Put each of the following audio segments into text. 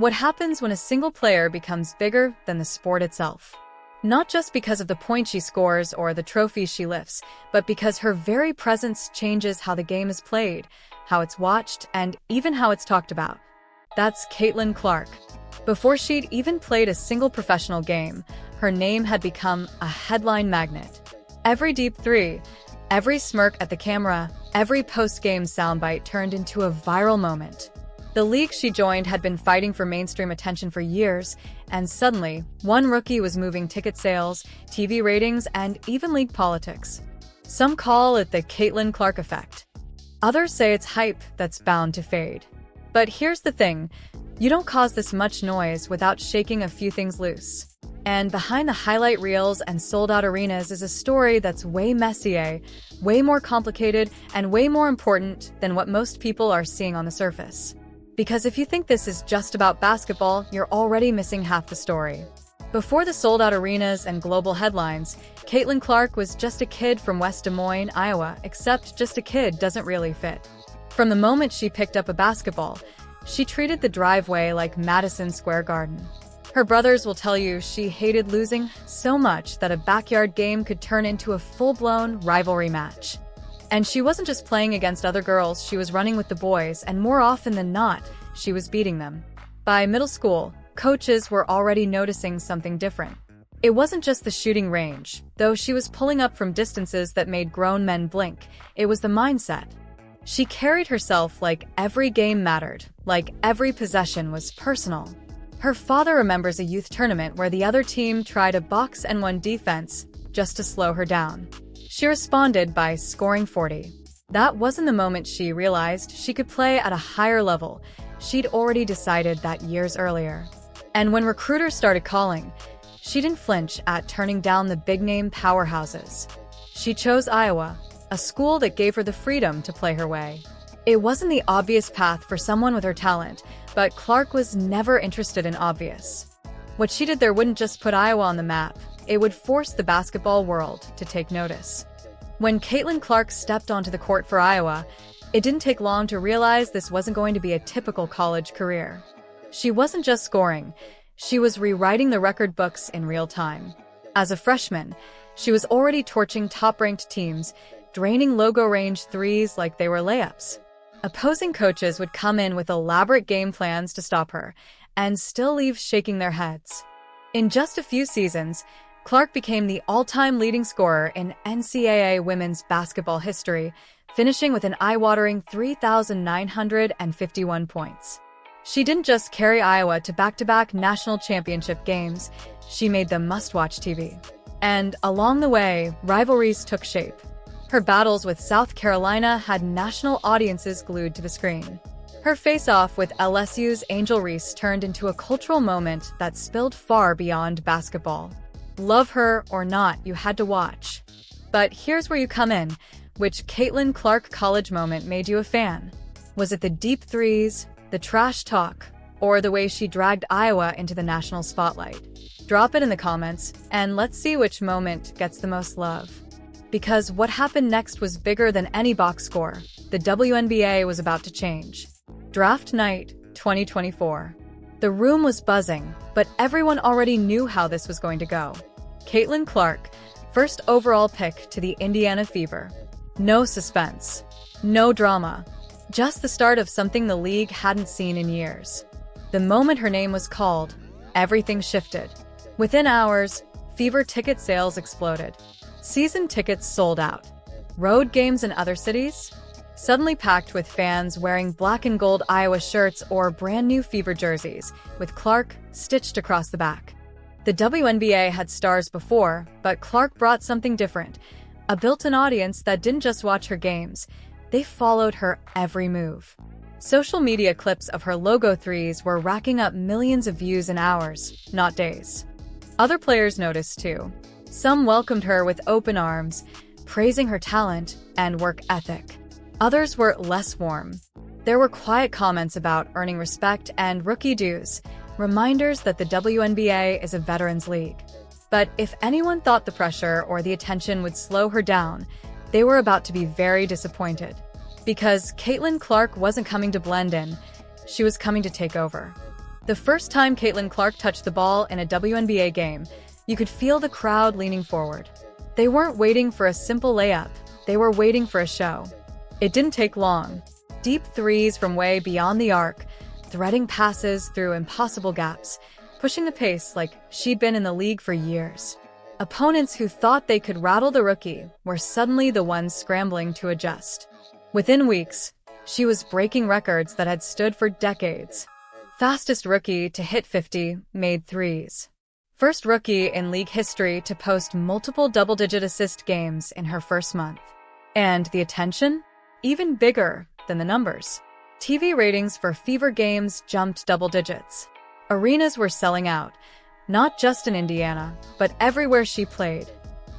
What happens when a single player becomes bigger than the sport itself? Not just because of the points she scores or the trophies she lifts, but because her very presence changes how the game is played, how it's watched, and even how it's talked about. That's Caitlin Clark. Before she'd even played a single professional game, her name had become a headline magnet. Every deep three, every smirk at the camera, every post-game soundbite turned into a viral moment. The league she joined had been fighting for mainstream attention for years, and suddenly, one rookie was moving ticket sales, TV ratings, and even league politics. Some call it the Caitlin Clark effect. Others say it's hype that's bound to fade. But here's the thing, you don't cause this much noise without shaking a few things loose. And behind the highlight reels and sold-out arenas is a story that's way messier, way more complicated, and way more important than what most people are seeing on the surface. Because if you think this is just about basketball, you're already missing half the story. Before the sold-out arenas and global headlines, Caitlin Clark was just a kid from West Des Moines, Iowa, except just a kid doesn't really fit. From the moment she picked up a basketball, she treated the driveway like Madison Square Garden. Her brothers will tell you she hated losing so much that a backyard game could turn into a full-blown rivalry match. And she wasn't just playing against other girls, she was running with the boys, and more often than not, she was beating them. By middle school, coaches were already noticing something different. It wasn't just the shooting range, though she was pulling up from distances that made grown men blink. It was the mindset. She carried herself like every game mattered, like every possession was personal. Her father remembers a youth tournament where the other team tried a box-and-one defense just to slow her down. She responded by scoring 40. That wasn't the moment she realized she could play at a higher level. She'd already decided that years earlier. And when recruiters started calling, she didn't flinch at turning down the big-name powerhouses. She chose Iowa, a school that gave her the freedom to play her way. It wasn't the obvious path for someone with her talent, but Clark was never interested in obvious. What she did there wouldn't just put Iowa on the map, it would force the basketball world to take notice. When Caitlin Clark stepped onto the court for Iowa, it didn't take long to realize this wasn't going to be a typical college career. She wasn't just scoring, she was rewriting the record books in real time. As a freshman, she was already torching top-ranked teams, draining logo-range threes like they were layups. Opposing coaches would come in with elaborate game plans to stop her, and still leave shaking their heads. In just a few seasons, Clark became the all-time leading scorer in NCAA women's basketball history, finishing with an eye-watering 3,951 points. She didn't just carry Iowa to back-to-back national championship games, she made them must-watch TV. And along the way, rivalries took shape. Her battles with South Carolina had national audiences glued to the screen. Her face-off with LSU's Angel Reese turned into a cultural moment that spilled far beyond basketball. Love her or not, you had to watch. But here's where you come in. Which Caitlin Clark college moment made you a fan? Was it the deep threes, the trash talk, or the way she dragged Iowa into the national spotlight? Drop it in the comments, and let's see which moment gets the most love. Because what happened next was bigger than any box score. The WNBA was about to change. Draft night, 2024. The room was buzzing, but everyone already knew how this was going to go. Caitlin Clark, first overall pick to the Indiana Fever. No suspense. No drama. Just the start of something the league hadn't seen in years. The moment her name was called, everything shifted. Within hours, Fever ticket sales exploded. Season tickets sold out. Road games in other cities? Suddenly packed with fans wearing black and gold Iowa shirts or brand new Fever jerseys, with Clark stitched across the back. The WNBA had stars before, but Clark brought something different. A built-in audience that didn't just watch her games, they followed her every move. Social media clips of her logo threes were racking up millions of views in hours, not days. Other players noticed too. Some welcomed her with open arms, praising her talent and work ethic. Others were less warm. There were quiet comments about earning respect and rookie dues, reminders that the WNBA is a veterans league. But if anyone thought the pressure or the attention would slow her down, they were about to be very disappointed. Because Caitlin Clark wasn't coming to blend in, she was coming to take over. The first time Caitlin Clark touched the ball in a WNBA game, you could feel the crowd leaning forward. They weren't waiting for a simple layup, they were waiting for a show. It didn't take long. Deep threes from way beyond the arc, threading passes through impossible gaps, pushing the pace like she'd been in the league for years. Opponents who thought they could rattle the rookie were suddenly the ones scrambling to adjust. Within weeks, she was breaking records that had stood for decades. Fastest rookie to hit 50 made threes. First rookie in league history to post multiple double-digit assist games in her first month. And the attention? Even bigger than the numbers. TV ratings for Fever games jumped double digits. Arenas were selling out, not just in Indiana, but everywhere she played.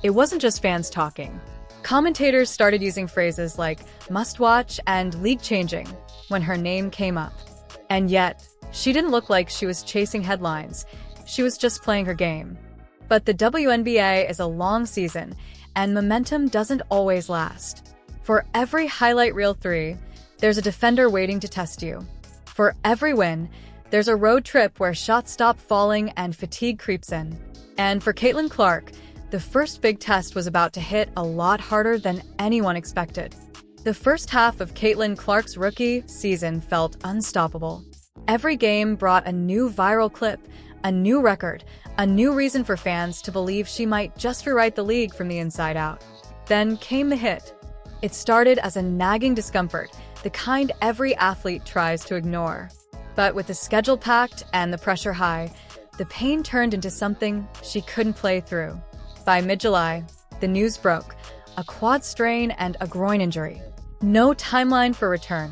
It wasn't just fans talking. Commentators started using phrases like must-watch and league-changing when her name came up. And yet, she didn't look like she was chasing headlines. She was just playing her game. But the WNBA is a long season, and momentum doesn't always last. For every highlight reel three, there's a defender waiting to test you. For every win, there's a road trip where shots stop falling and fatigue creeps in. And for Caitlin Clark, the first big test was about to hit a lot harder than anyone expected. The first half of Caitlin Clark's rookie season felt unstoppable. Every game brought a new viral clip, a new record, a new reason for fans to believe she might just rewrite the league from the inside out. Then came the hit. It started as a nagging discomfort, the kind every athlete tries to ignore. But with the schedule packed and the pressure high, the pain turned into something she couldn't play through. By mid-July, the news broke: a quad strain and a groin injury. No timeline for return.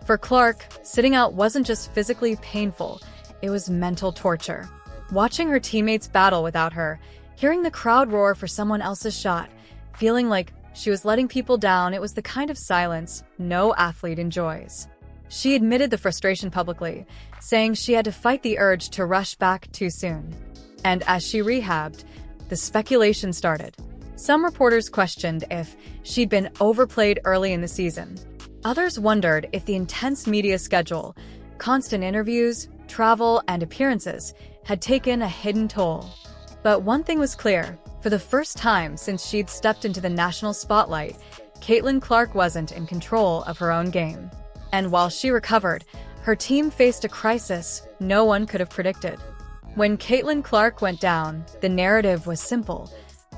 For Clark, sitting out wasn't just physically painful, it was mental torture. Watching her teammates battle without her, hearing the crowd roar for someone else's shot, feeling like she was letting people down, it was the kind of silence no athlete enjoys. She admitted the frustration publicly, saying she had to fight the urge to rush back too soon. And as she rehabbed, the speculation started. Some reporters questioned if she'd been overplayed early in the season. Others wondered if the intense media schedule, constant interviews, travel, and appearances had taken a hidden toll. But one thing was clear: for the first time since she'd stepped into the national spotlight, Caitlin Clark wasn't in control of her own game. And while she recovered, her team faced a crisis no one could have predicted. When Caitlin Clark went down, the narrative was simple: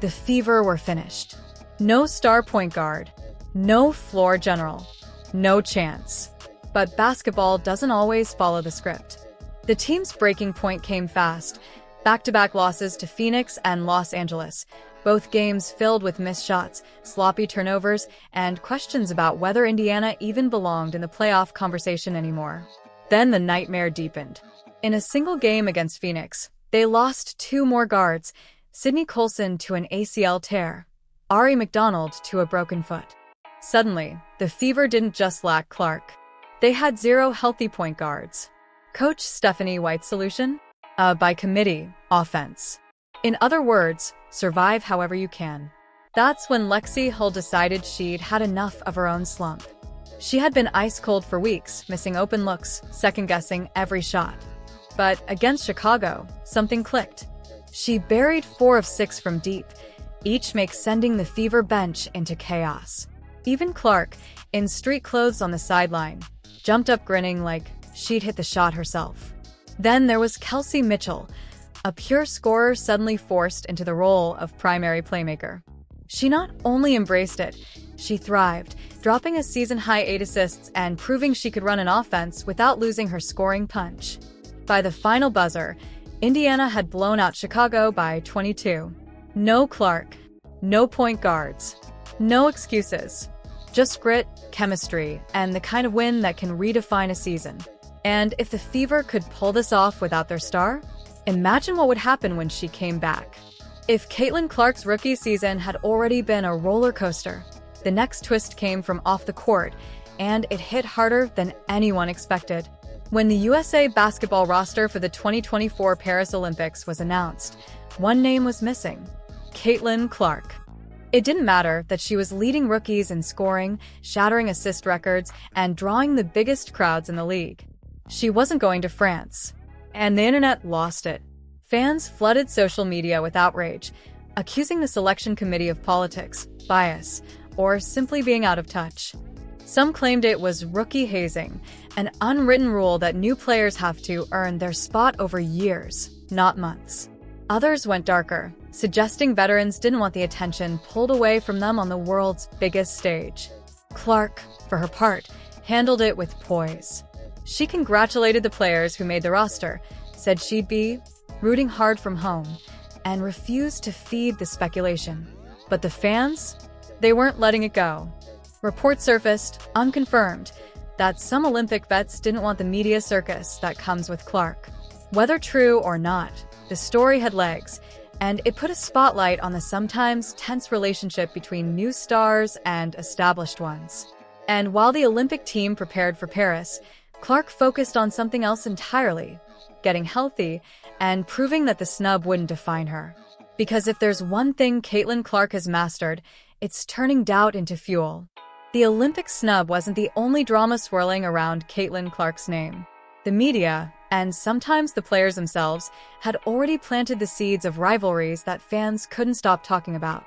the Fever were finished. No star point guard, no floor general, no chance. But basketball doesn't always follow the script. The team's breaking point came fast: back-to-back losses to Phoenix and Los Angeles, both games filled with missed shots, sloppy turnovers, and questions about whether Indiana even belonged in the playoff conversation anymore. Then the nightmare deepened. In a single game against Phoenix, they lost two more guards: Sydney Colson to an ACL tear, Ari McDonald to a broken foot. Suddenly, the Fever didn't just lack Clark. They had zero healthy point guards. Coach Stephanie White's solution? By committee, offense. In other words, survive however you can. That's when Lexie Hull decided she'd had enough of her own slump. She had been ice cold for weeks, missing open looks, second-guessing every shot. But against Chicago, something clicked. She buried 4 of 6 from deep, each make sending the Fever bench into chaos. Even Clark, in street clothes on the sideline, jumped up grinning like she'd hit the shot herself. Then there was Kelsey Mitchell, a pure scorer suddenly forced into the role of primary playmaker. She not only embraced it, she thrived, dropping a season-high 8 assists and proving she could run an offense without losing her scoring punch. By the final buzzer, Indiana had blown out Chicago by 22. No Clark, no point guards, no excuses. Just grit, chemistry, and the kind of win that can redefine a season. And if the Fever could pull this off without their star, imagine what would happen when she came back. If Caitlin Clark's rookie season had already been a roller coaster, the next twist came from off the court, and it hit harder than anyone expected. When the USA basketball roster for the 2024 Paris Olympics was announced, one name was missing: Caitlin Clark. It didn't matter that she was leading rookies in scoring, shattering assist records, and drawing the biggest crowds in the league. She wasn't going to France. and the internet lost it. Fans flooded social media with outrage, accusing the selection committee of politics, bias, or simply being out of touch. Some claimed it was rookie hazing, an unwritten rule that new players have to earn their spot over years, not months. Others went darker, suggesting veterans didn't want the attention pulled away from them on the world's biggest stage. Clark, for her part, handled it with poise. She congratulated the players who made the roster, said she'd be rooting hard from home, and refused to feed the speculation. But the fans? They weren't letting it go. Reports surfaced, unconfirmed, that some Olympic vets didn't want the media circus that comes with Clark. Whether true or not, the story had legs, and it put a spotlight on the sometimes tense relationship between new stars and established ones. And while the Olympic team prepared for Paris, Clark focused on something else entirely: getting healthy and proving that the snub wouldn't define her. Because if there's one thing Caitlin Clark has mastered, it's turning doubt into fuel. The Olympic snub wasn't the only drama swirling around Caitlin Clark's name. The media, and sometimes the players themselves, had already planted the seeds of rivalries that fans couldn't stop talking about.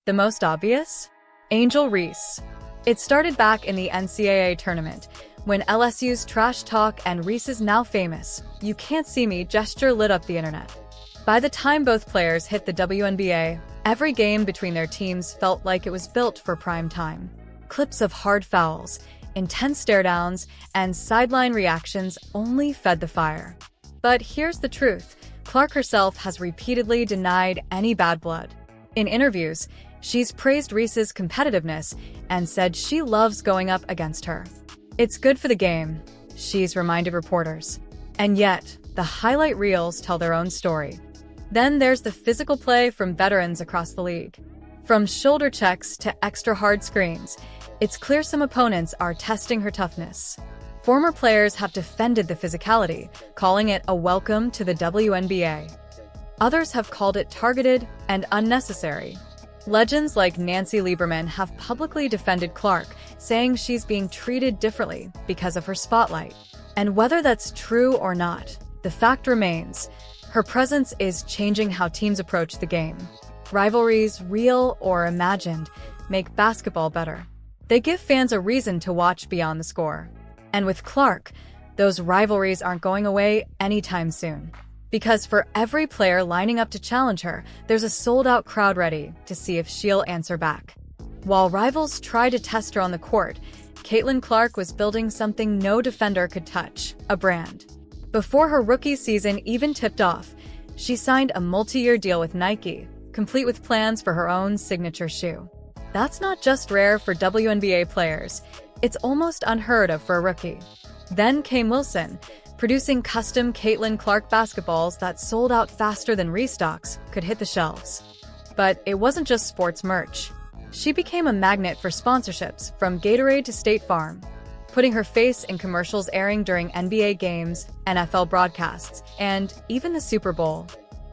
The most obvious? Angel Reese. It started back in the NCAA tournament, when LSU's trash talk and Reese's now famous "you can't see me" gesture lit up the internet. By the time both players hit the WNBA, every game between their teams felt like it was built for prime time. Clips of hard fouls, intense stare-downs, and sideline reactions only fed the fire. But here's the truth: Clark herself has repeatedly denied any bad blood. In interviews, she's praised Reese's competitiveness and said she loves going up against her. It's good for the game, she's reminded reporters. And yet, the highlight reels tell their own story. Then there's the physical play from veterans across the league. From shoulder checks to extra hard screens, it's clear some opponents are testing her toughness. Former players have defended the physicality, calling it a welcome to the WNBA. Others have called it targeted and unnecessary. Legends like Nancy Lieberman have publicly defended Clark, saying she's being treated differently because of her spotlight. And whether that's true or not, the fact remains: her presence is changing how teams approach the game. Rivalries, real or imagined, make basketball better. They give fans a reason to watch beyond the score. And with Clark, those rivalries aren't going away anytime soon. Because for every player lining up to challenge her, there's a sold-out crowd ready to see if she'll answer back. While rivals try to test her on the court, Caitlin Clark was building something no defender could touch: a brand. Before her rookie season even tipped off, she signed a multi-year deal with Nike, complete with plans for her own signature shoe. That's not just rare for WNBA players, it's almost unheard of for a rookie. Then came Wilson, producing custom Caitlin Clark basketballs that sold out faster than restocks could hit the shelves. But it wasn't just sports merch. She became a magnet for sponsorships, from Gatorade to State Farm, putting her face in commercials airing during NBA games, NFL broadcasts, and even the Super Bowl.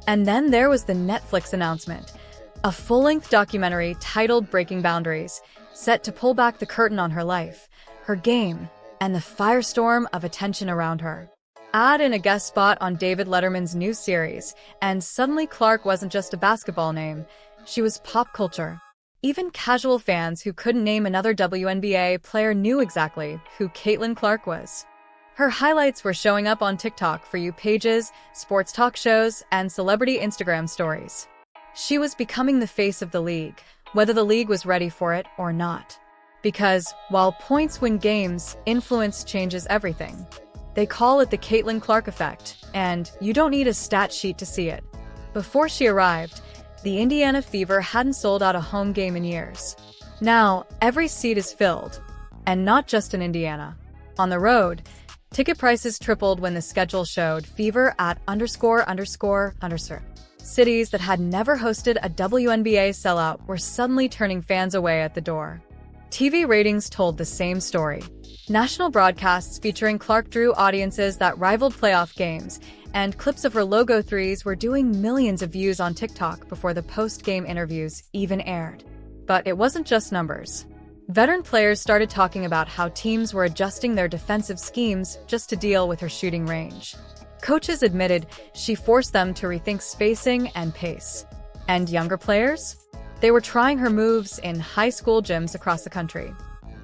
And then there was the Netflix announcement: a full-length documentary titled Breaking Boundaries, set to pull back the curtain on her life, her game, and the firestorm of attention around her. Add in a guest spot on David Letterman's new series, and suddenly Clark wasn't just a basketball name, she was pop culture. Even casual fans who couldn't name another WNBA player knew exactly who Caitlin Clark was. Her highlights were showing up on TikTok For You pages, sports talk shows, and celebrity Instagram stories. She was becoming the face of the league, whether the league was ready for it or not. Because, while points win games, influence changes everything. They call it the Caitlin Clark effect, and you don't need a stat sheet to see it. Before she arrived, the Indiana Fever hadn't sold out a home game in years. Now, every seat is filled. And not just in Indiana. On the road, ticket prices tripled when the schedule showed Fever at ____. Cities that had never hosted a WNBA sellout were suddenly turning fans away at the door. TV ratings told the same story. National broadcasts featuring Clark drew audiences that rivaled playoff games, and clips of her logo threes were doing millions of views on TikTok before the post-game interviews even aired. But it wasn't just numbers. Veteran players started talking about how teams were adjusting their defensive schemes just to deal with her shooting range. Coaches admitted she forced them to rethink spacing and pace. And younger players? They were trying her moves in high school gyms across the country.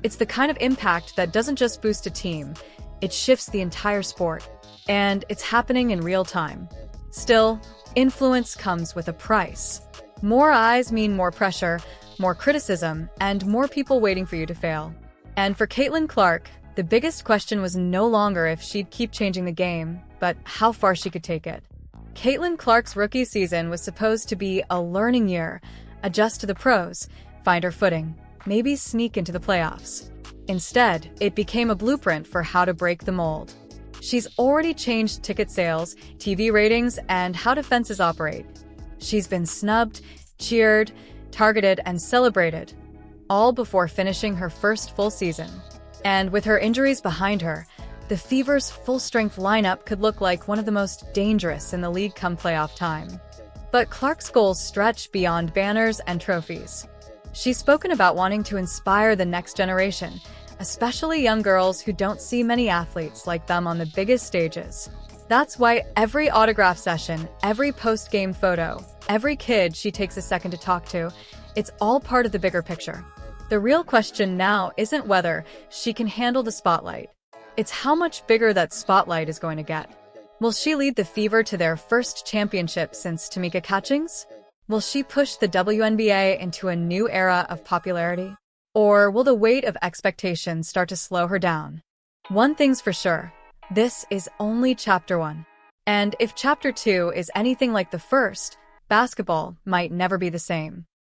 It's the kind of impact that doesn't just boost a team, it shifts the entire sport. And it's happening in real time. Still, influence comes with a price. More eyes mean more pressure, more criticism, and more people waiting for you to fail. And for Caitlin Clark, the biggest question was no longer if she'd keep changing the game, but how far she could take it. Caitlin Clark's rookie season was supposed to be a learning year, adjust to the pros, find her footing, maybe sneak into the playoffs. Instead, it became a blueprint for how to break the mold. She's already changed ticket sales, TV ratings, and how defenses operate. She's been snubbed, cheered, targeted, and celebrated, all before finishing her first full season. And with her injuries behind her, the Fever's full-strength lineup could look like one of the most dangerous in the league come playoff time. But Clark's goals stretch beyond banners and trophies. She's spoken about wanting to inspire the next generation, especially young girls who don't see many athletes like them on the biggest stages. That's why every autograph session, every post-game photo, every kid she takes a second to talk to, it's all part of the bigger picture. The real question now isn't whether she can handle the spotlight. It's how much bigger that spotlight is going to get. Will she lead the Fever to their first championship since Tamika Catchings? Will she push the WNBA into a new era of popularity? Or will the weight of expectations start to slow her down? One thing's for sure, this is only Chapter 1. And if Chapter 2 is anything like the first, basketball might never be the same.